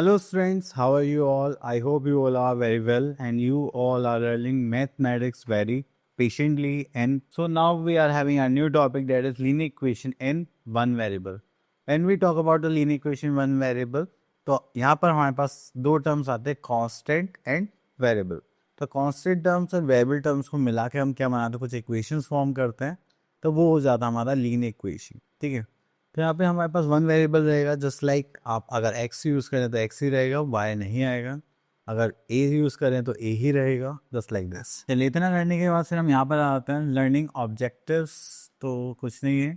Hello friends, how are you all? I hope you all are very well and you all are learning mathematics very patiently. And so now we are having a new topic, that is linear equation in one variable. When we talk about the linear equation in one variable, तो यहाँ पर हमारे पास दो terms आते हैं, constant and variable. तो constant terms और variable terms को मिला के हम क्या बनाते हैं, कुछ इक्वेशंस फॉर्म करते हैं. तो वो हो जाता है हमारा लीनियर इक्वेशन. ठीक है. तो यहाँ पे हमारे पास वन वेरिएबल रहेगा, जस्ट लाइक आप अगर x यूज़ करें तो x ही रहेगा, y नहीं आएगा. अगर a यूज़ करें तो a ही रहेगा, जस्ट लाइक दिस. चलिए, इतना करने के बाद फिर हम यहाँ पर आते हैं लर्निंग ऑब्जेक्टिव्स. तो कुछ नहीं है.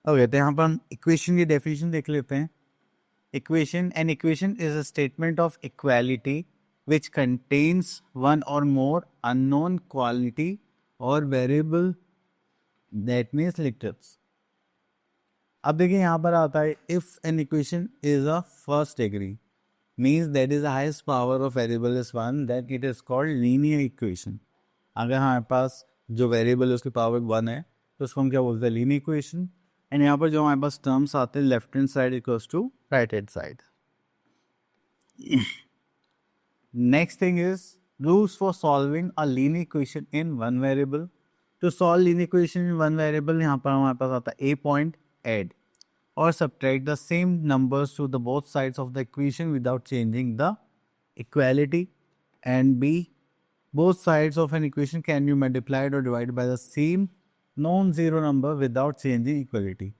ओके, तो यहाँ पर हम इक्वेशन की डेफिनेशन देख लेते हैं. An equation is a statement of equality which contains one और मोर अननोन क्वालिटी और वेरिएबल, दैट मीन्स लिटर्स. अब देखिए यहाँ पर आता है, if an equation is a first degree means that is the highest power of variable is one, that it is called linear equation. अगर हमारे पास जो वेरिएबल है उसकी पावर वन है तो उसको हम क्या बोलते हैं, लीनियर इक्वेशन. एंड यहाँ पर जो हमारे पास टर्म्स आते हैं, left hand side equals to right hand side. Next thing is rules for solving a linear equation in one variable. To solve linear equation in one variable, यहाँ पर हमारे पास आता है a point, add or subtract the same numbers to the both sides of the equation without changing the equality. And B, both sides of an equation can be multiplied or divided by the same non-zero number without changing equality.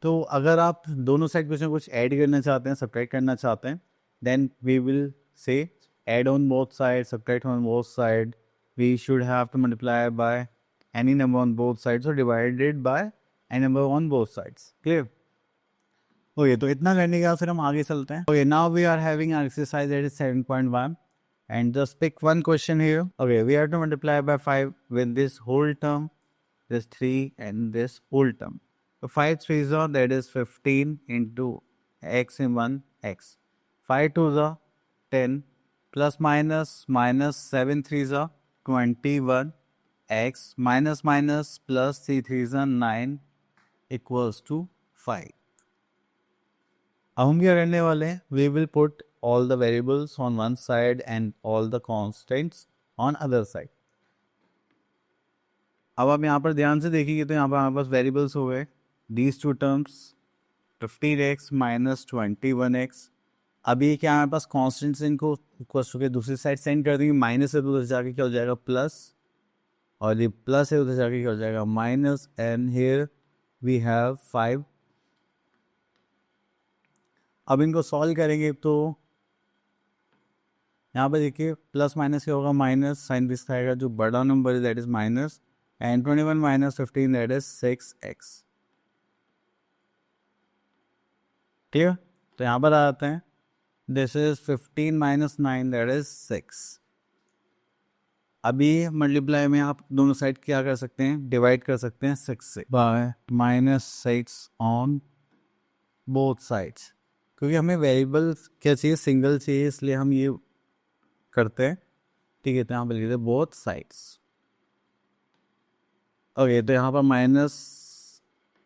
तो अगर आप दोनों side question कुछ add करना चाहते हैं, subtract करना चाहते हैं, then we will say add on both sides, subtract on both sides. We should have to multiply by any number on both sides or divide it by any number on both sides. Clear? Okay, तो इतना करने के बाद फिर हम आगे चलते हैं. Okay, now we are having an exercise that is 7.1 and just pick one question here. Okay, we have to multiply by 5 with this whole term, this 3 and this whole term. So 5 3s are, that is 15 into x in 1 x. 5 2s are 10 plus minus 7 3s are 21 x minus plus 3 3s are 9 equals to 5. अब हम क्या करने वाले हैं, we will put all the variables on one side and all the constants on other side. अब आप यहाँ पर ध्यान से देखिए तो यहाँ पर हमारे पास वेरिएबल्स हो गए, these two terms 15x minus 21x. अभी क्या हमारे पास कॉन्स्टेंट्स, इनको इक्वल्स टू के दूसरी साइड सेंड कर देंगे. माइनस है तो उधर जाके क्या हो जाएगा, प्लस, और ये प्लस है उधर जाके क्या हो जाएगा, minus. And here we have 5. अब इनको सॉल्व करेंगे तो यहाँ पर देखिए प्लस माइनस क्या होगा, माइनस साइन दिस आएगा, जो बड़ा नंबर है that is minus, and 21 minus 15 that is 6x. ठीक है, तो यहाँ पर आ जाते हैं, this is 15 minus 9 that is 6. अभी मल्टीप्लाई में आप दोनों साइड क्या कर सकते हैं, डिवाइड कर सकते हैं 6 से, बाय -6 ऑन बोथ साइड्स. क्योंकि हमें वेरिएबल क्या चाहिए, सिंगल चाहिए, इसलिए हम ये करते हैं. ठीक है, तो यहाँ पर लिखते हैं बोथ साइड्स. ओके, तो यहाँ पर minus,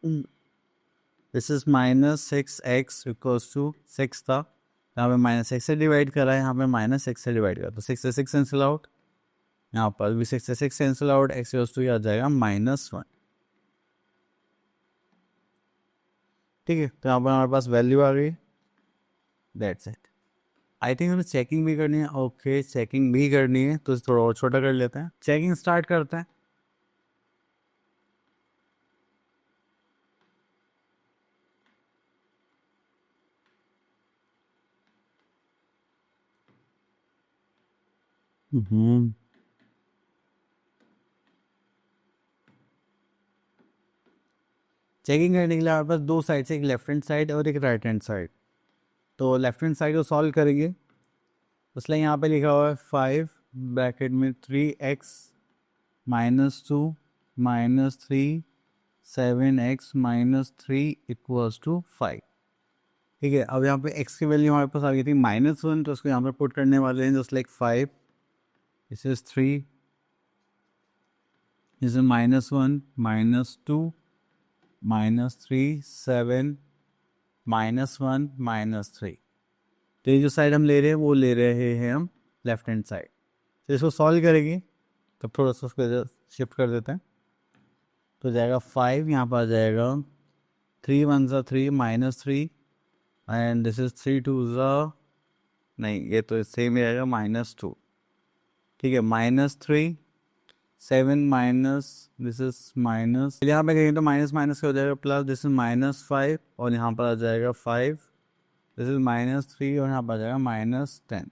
this is -6x equals to 6 था, यहाँ पे -6 से डिवाइड करा है, यहाँ पे -6 से डिवाइड करा, तो 6 से 6 कैंसिल आउट, यहाँ पर भी 6 से 6 cancel out, x equals to आ जाएगा -1. ठीक है, तो यहाँ पर हमारे पास वैल्यू आ गई, दैट्स इट. आई थिंक हमें चेकिंग भी करनी है. ओके, चेकिंग भी करनी है तो थोड़ा और छोटा कर लेते हैं. चेकिंग स्टार्ट करते हैं. चेकिंग करने के लिए हमारे पास दो साइड से, एक लेफ्ट हैंड साइड और एक राइट हैंड साइड. तो लेफ्ट हैंड साइड को सॉल्व करेंगे, इसलिए यहाँ पे लिखा हुआ है 5 ब्रैकेट में 3x minus 2 minus 3 7x minus 3 equals to 5. ठीक है, अब यहाँ पे x की वैल्यू हमारे पास आ गई थी -1, तो उसको यहाँ पर पुट करने वाले हैं, just like 5, this is 3, this is -1 -2 -3 7 -1 -3. तो ये जो साइड हम ले रहे हैं वो ले रहे हैं हम लेफ्ट हैंड साइड। तो इसको सॉल्व करेंगे तब थोड़ा सा उसको शिफ्ट कर देते हैं। तो जाएगा 5, यहाँ पर आ जाएगा 3 1 ज़ा 3 -3 एंड दिस इज 3 2 ज़ा, नहीं ये तो सेम ही आएगा -2। ठीक है, -3 7 माइनस दिस इज माइनस, यहाँ पे कहेंगे तो माइनस माइनस का हो जाएगा प्लस, दिस इज -5 और यहाँ पर आ जाएगा 5, दिस इज -3 और यहाँ पर आ जाएगा -10।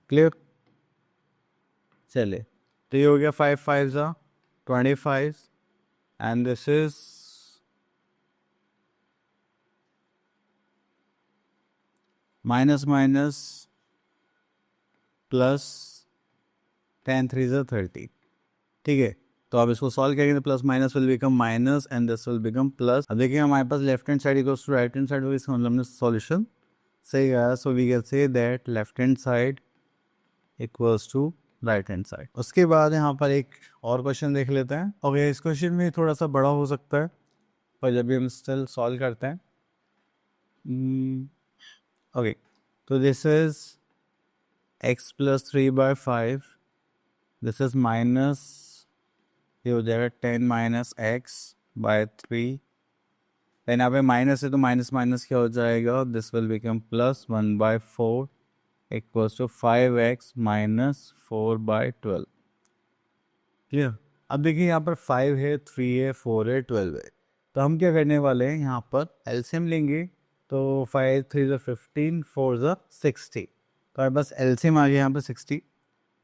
क्लियर? चलिए, तो ये हो गया 5 5 ज़ा 25 and this is minus minus plus 10 3 ज़ा 30। ठीक है, तो अब इसको सॉल्व करेंगे तो plus minus will become minus and this will become plus. अब देखिए हमारे पास left hand side equals to right hand side, इसका मतलब हमने सॉल्यूशन सही गया। So we can say that left hand side equals to right hand side. उसके बाद यहाँ पर एक और क्वेश्चन देख लेते हैं। ओके, इस क्वेश्चन में थोड़ा सा बड़ा हो सकता है पर जब भी हम स्टिल सॉल्व करते हैं। ओके, तो this is x + 3/5, this is minus, ये हो जाएगा 10 - x/3। देन यहाँ पे माइनस है तो माइनस माइनस क्या हो जाएगा, this will become plus 1/4 equals to 5x - 4/12। Clear? अब देखिए यहाँ पर 5 है, 3 है, 4 है, 12 है। तो हम क्या करने वाले हैं, यहाँ पर एलसीएम लेंगे। तो 5 3 ज़ा 15, 4 ज़ा 60। तो हमारे पास एलसीएम आ गया यहाँ पर 60।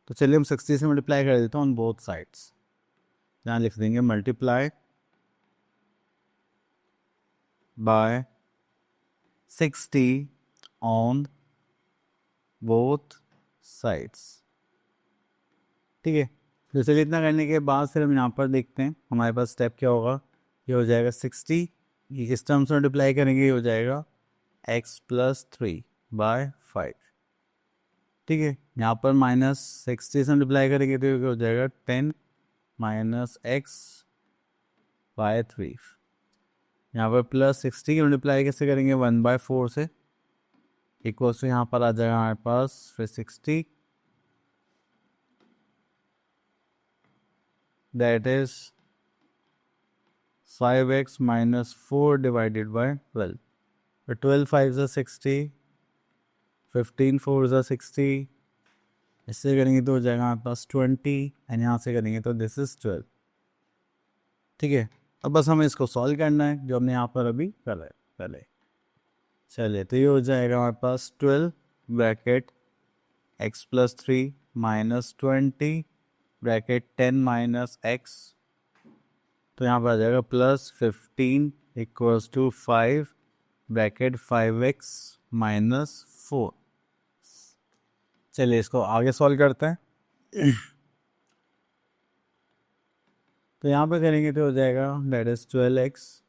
तो चलिए हम 60 से मल्टीप्लाई कर देते हैं ऑन बोथ साइड्स। यहाँ लिख देंगे multiply by 60 on both sides. ठीक है, तो चलिए इतना करने के बाद फिर हम यहाँ पर देखते हैं हमारे पास स्टेप क्या होगा। ये हो जाएगा 60, ये किस टर्म से मल्टीप्लाई करेंगे, ये हो जाएगा x + 3/5। ठीक है, यहाँ पर -60 से मल्टीप्लाई करेंगे तो ये हो जाएगा 10 - x/3। यहाँ पर +60 की मल्टीप्लाई कैसे करेंगे, 1/4 से इक्वल्स टू यहाँ पर आ जाएगा हमारे पास फिर 60, that is 5x - 4 divided by 12। तो 12 5 ज़ा 60, 15 4 ज़ा 60, इससे करेंगे तो हो जाएगा हमारे पास 20 एंड यहाँ से करेंगे तो दिस इज 12। ठीक है, अब बस हमें इसको सॉल्व करना है जो हमने यहाँ पर अभी करा है पहले। चलिए, तो ये हो जाएगा हमारे पास 12 ब्रैकेट x + 3 -20 ब्रैकेट 10 - x। तो यहाँ पर आ जाएगा +15 इक्वल्स टू 5 ब्रैकेट 5x - 4। चलिए इसको आगे सॉल्व करते हैं। तो यहाँ पे करेंगे तो हो जाएगा दैट इज 12x,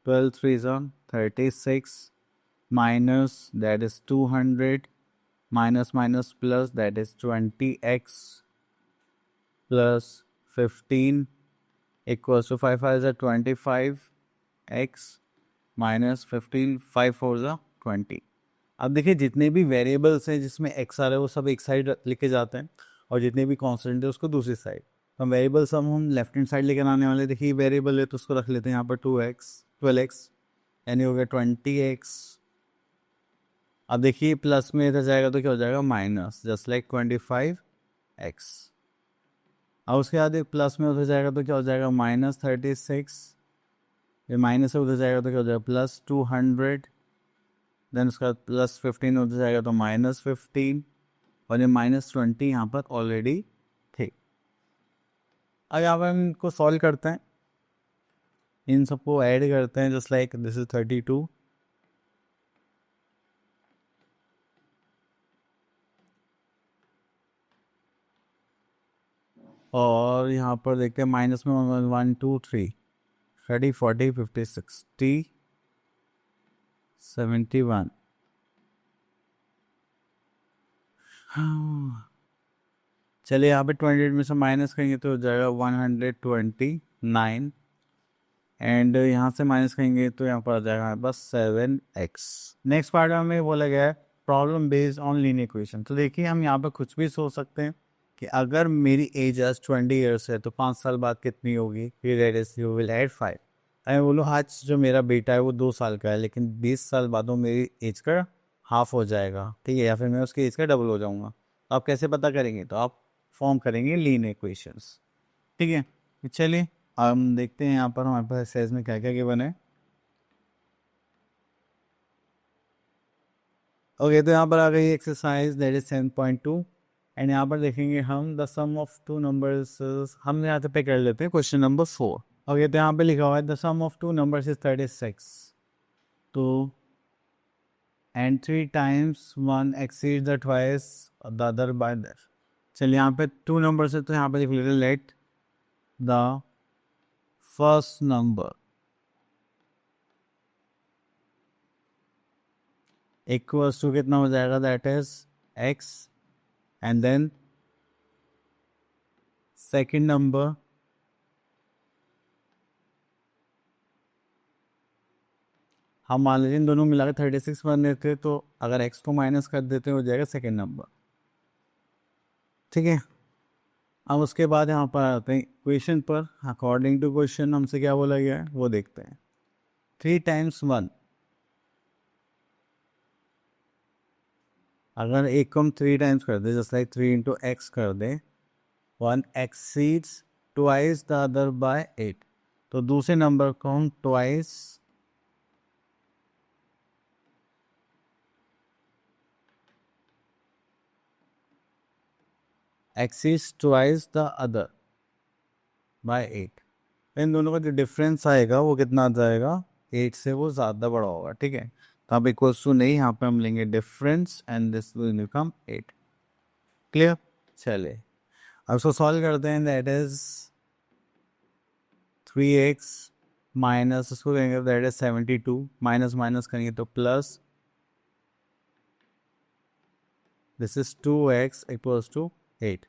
12 3 ज़ा 36 minus that is 200 minus minus plus that is 20x plus 15 equals to 5 5 ज़ा 25x माइनस 15 5 4 ज़ा 20। अब देखिए जितने भी वेरिएबल्स हैं जिसमें x आ रहा है वो सब एक साइड लिखे जाते हैं और जितने भी कांस्टेंट है उसको दूसरी साइड। तो वेरिएबल सम हम लेफ्ट हैंड साइड लेकर आने वाले। देखिए वेरिएबल है तो उसको रख लेते हैं यहाँ पर 2x 12x यानी हो गया 20x। अब देखिए प्लस में इधर जाएगा तो क्या हो जाएगा माइनस, जस्ट लाइक 25x। अब उसके बाद प्लस में उधर जाएगा तो क्या हो जाएगा -36, ये माइनस से उधर जाएगा तो क्या हो जाएगा +200, देन उसका +15 उधर जाएगा तो -15 और ये -20 यहाँ पर ऑलरेडी थे। अब यहाँ पर हम इनको सॉल्व करते हैं, इन सबको ऐड करते हैं जस्ट लाइक दिस इज 32 और यहाँ पर देखते हैं माइनस में 1 2 3 30 40 50 60 71। चलिए यहाँ पे 28 में से माइनस करेंगे तो हो जाएगा 129 एंड यहाँ से माइनस करेंगे तो यहाँ पर आ जाएगा हमारे पास 7x। नेक्स्ट पार्ट में हमें बोला गया है problem based on linear equation. तो देखिए हम यहाँ पर कुछ भी सोच सकते हैं कि अगर मेरी एज आज 20 ईयर्स है तो 5 साल बाद कितनी होगी, फिर यू विल ऐड 5। अगर बोलो आज जो मेरा बेटा है वो 2 साल का है लेकिन 20 साल बाद वो मेरी एज का हाफ हो जाएगा, ठीक है, या फिर मैं उसकी एज का डबल हो जाऊंगा। तो आप कैसे पता करेंगे, तो आप फॉर्म करेंगे लीनियर इक्वेशंस, ठीक है। चलिए हम देखते हैं यहाँ पर हमारे पास एक्सरसाइज में क्या क्या गिवन है। ओके, तो यहाँ पर आ गई एक्सरसाइज दैट इज 7.2 एंड यहाँ पर देखेंगे हम the sum of two numbers. हम यहाँ पे कर लेते हैं क्वेश्चन नंबर 4। ओके, तो यहाँ पे लिखा हुआ है the sum of two numbers is 36। तो and 3 times one exceed the twice the other by that. चलिए यहाँ पे टू नंबर्स है तो यहाँ पे लिख लेते let the first number equals to कितना हो जाएगा, that is x, and then second number हम मान लीजिए इन दोनों मिला के 36 बन देते तो अगर x को माइनस कर देते हो जाएगा सेकेंड नंबर, ठीक है। अब उसके बाद यहाँ पर आते हैं क्वेश्चन पर। अकॉर्डिंग टू क्वेश्चन हमसे क्या बोला गया है वो देखते हैं। 3 टाइम्स 1, अगर एक को हम 3 टाइम्स कर they just like 3 into x कर दे, 1 exceeds twice the other bye 8। तो दूसरे नंबर को हम twice exceeds twice the other bye 8। इन दोनों का जो डिफरेंस आएगा वो कितना आ जाएगा, 8 से वो ज़्यादा बड़ा होगा, ठीक है। तो अब इक्वल्स टू नहीं, यहाँ पे हम लेंगे difference and this will become 8। Clear. चलिए अब इसको सॉल्व करते हैं। दैट इज 3x माइनस उसको करेंगे दैट इज 72, माइनस माइनस करेंगे तो plus, this is 2x equals to 8।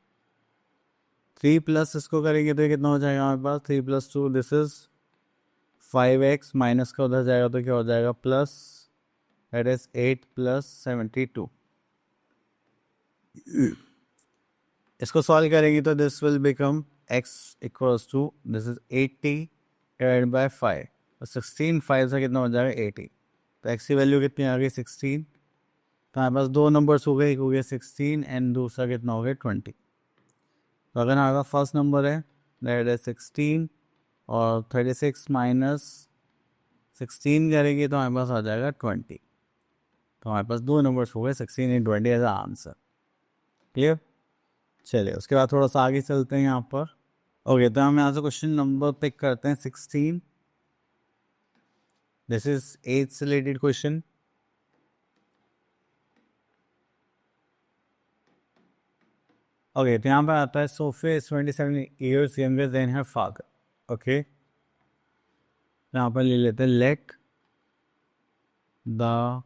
3 plus इसको करेंगे तो कितना हो जाएगा हमारे पास, 3 plus 2 this is 5x, minus का उधर जाएगा तो क्या हो जाएगा प्लस, दैट इज 8 प्लस 72। इसको सॉल्व करेंगे तो this will become x equals to this is 80 divide by 5, तो 16 5 से कितना हो जाएगा 80। तो x की वैल्यू कितनी आ गई 16। तो हमारे पास दो नंबर्स हो गए, एक हो गया 16 एंड दूसरा कितना हो गया 20। तो अगर हमारे पास फर्स्ट नंबर है दैट इज 16 और 36 माइनस 16 करेंगे तो हमारे पास आ जाएगा 20। तो हमारे पास दो नंबर्स हो गए 16 एंड 20 एज आंसर। क्लियर। चलिए उसके बाद थोड़ा सा आगे चलते हैं यहाँ पर। ओके, तो हम यहाँ से क्वेश्चन नंबर पिक करते हैं 16। दिस इज एज से रिलेटेड क्वेश्चन। ओके, तो यहाँ पर आता है Sophia is 27 years younger than her father. Okay, यहाँ पर ले लेते हैं let the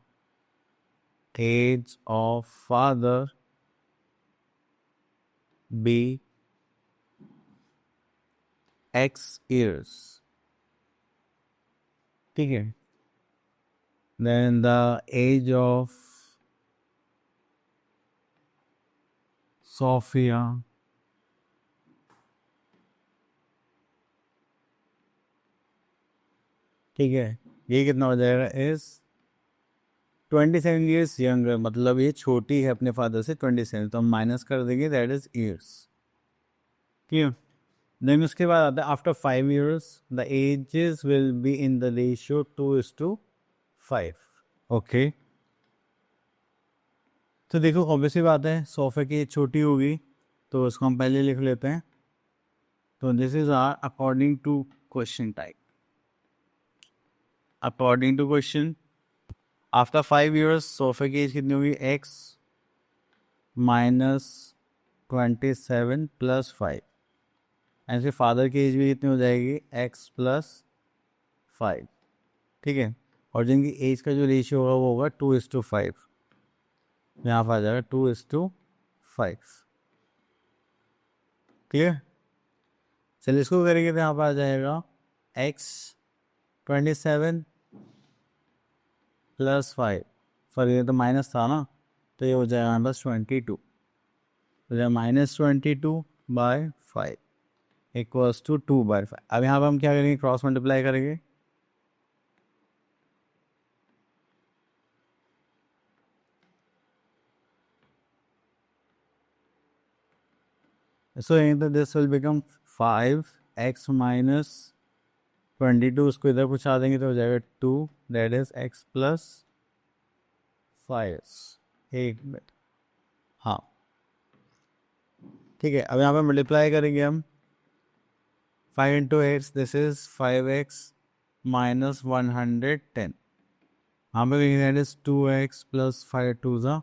age of father be x years, ठीक है। Then the age of Sophia ठीक है, ये कितना हो जाएगा इज 27 ईयर्स यंगर, मतलब ये छोटी है अपने फादर से 27, तो हम माइनस कर देंगे that is years. Clear. Then उसके बाद आता है after 5 years the ages will be in the ratio 2:5। Okay, तो देखो ऑब्वियसली बात है सोफे की छोटी होगी तो उसको हम पहले लिख लेते हैं। तो this is our according to question type. According to question after 5 years Sophie की एज कितनी होगी, x माइनस 27 प्लस 5। ऐसे फादर की एज भी कितनी हो जाएगी, x प्लस 5, ठीक है। और जिनकी एज का जो रेशियो होगा वो होगा 2:5। यहाँ पर आ जाएगा 2:5। क्लियर। चलिए इसको करेंगे तो यहाँ पर आ जाएगा x 27 प्लस 5, सॉरी ये तो माइनस था ना, तो ये हो जाएगा हमारे पास 22, तो जाएगा -22/5 इक्वल्स टू 2/5। अब यहाँ पर हम क्या करेंगे, क्रॉस मल्टीप्लाई करेंगे। So this will become 5x minus 22, उसको इधर पूछा देंगे तो हो जाएगा 2, दैट इज x प्लस 5। एक मिनट, हाँ ठीक है। अब यहाँ पे मल्टीप्लाई करेंगे हम, 5 into eights this is 5x minus 110, यहाँ पे दैट इज 2x प्लस 5 2 ज़ा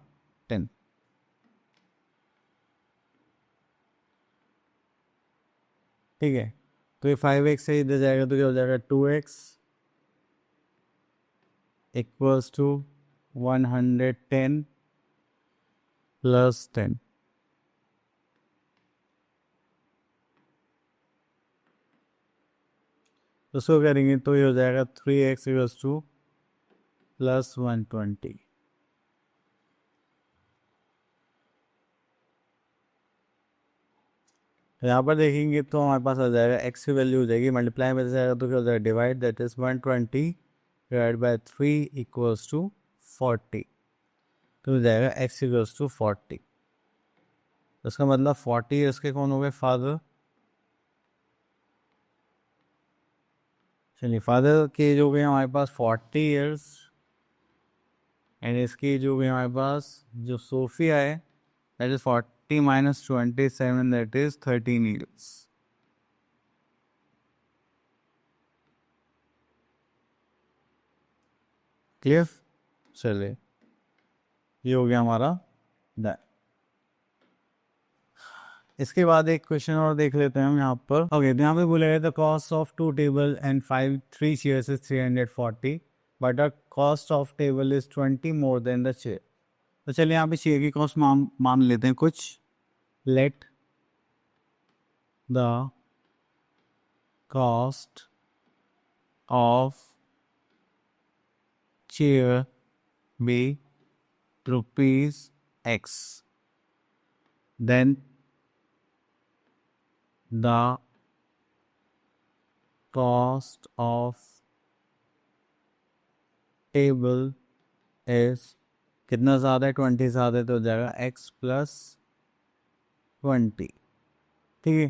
10। ठीक है, तो ये 5x से इधर जाएगा तो क्या हो जाएगा, 2x इक्वल्स टू 110 प्लस 10। तो उसको करेंगे तो ये हो जाएगा 3x इक्वल्स टू प्लस 120। यहाँ पर देखेंगे तो हमारे पास आ जाएगा x की वैल्यू हो जाएगी, मल्टीप्लाई में जाएगा तो क्या हो जाएगा, divide, that is 120 divide by 3 equals to 40, तो हो जाएगा x इक्वल्स टू 40। तो इसका मतलब 40 ईयर्स के कौन हो गए, फादर। चलिए, फादर के जो गए हमारे पास 40 ईयर्स, एंड इसकी जो गई हमारे पास जो सोफिया है that is 40 minus 27, that is 13 years. Clear, चलिए ये हो गया हमारा डन। इसके बाद एक क्वेश्चन और देख लेते हैं हम यहाँ पर। ओके, तो यहाँ पे बोला गया the cost of 2 table and 3 chairs is 340, but the cost of table is 20 more than the chair. तो चलिए यहाँ पे चेयर की कॉस्ट मान लेते हैं कुछ। Let the cost of chair be ₹X, then the cost of table is कितना ज़्यादा है, 20 ज़्यादा है, तो हो जाएगा x प्लस 20। ठीक है,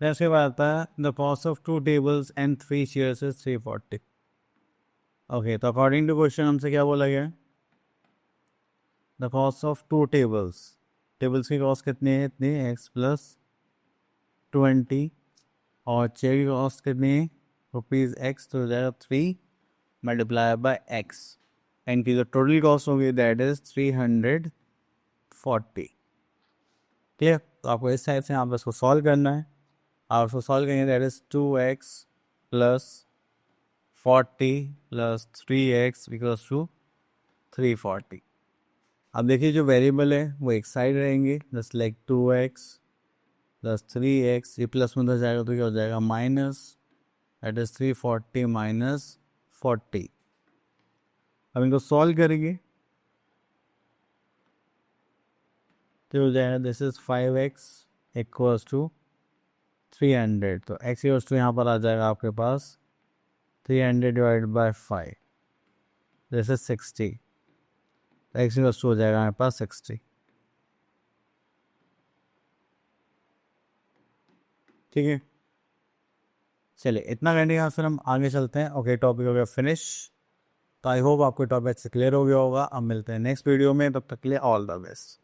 फिर उसके बाद आता है the cost of 2 tables and 3 chairs is 340। Okay, तो अकॉर्डिंग टू क्वेश्चन हमसे क्या बोला गया, the cost of 2 tables, tables की कॉस्ट कितनी है, इतनी x प्लस 20, और चेयर की कॉस्ट कितनी है, ₹X, तो हो जाएगा 3 मल्टीप्लाई बाय x, एंड की जो टोटल कॉस्ट होगी दैट इज 340। क्लियर, तो आपको इस टाइप से आप इसको सॉल्व करना है। आप उसको सॉल्व करेंगे that is 2x plus 40 plus 3x equals to 340। अब देखिए जो वेरिएबल है वो एक साइड रहेंगे, just like 2x plus 3x, ये प्लस में उधर जाएगा तो क्या हो जाएगा, माइनस, दैट इज 340 माइनस 40। अब इनको सॉल्व करेंगे तो हो जाएगा this is 5x equals to 300, तो x इक्वल्स टू यहाँ पर आ जाएगा आपके पास 300 डिवाइड बाय 5, दिस इज 60, तो x इक्वल्स टू हो जाएगा हमारे पास 60। ठीक है, चलिए इतना करने के बाद फिर हम आगे चलते हैं। ओके, टॉपिक हो गया फिनिश। तो आई होप आपको टॉपिक से क्लियर हो गया होगा। अब मिलते हैं नेक्स्ट वीडियो में, तब तक के लिए ऑल द बेस्ट।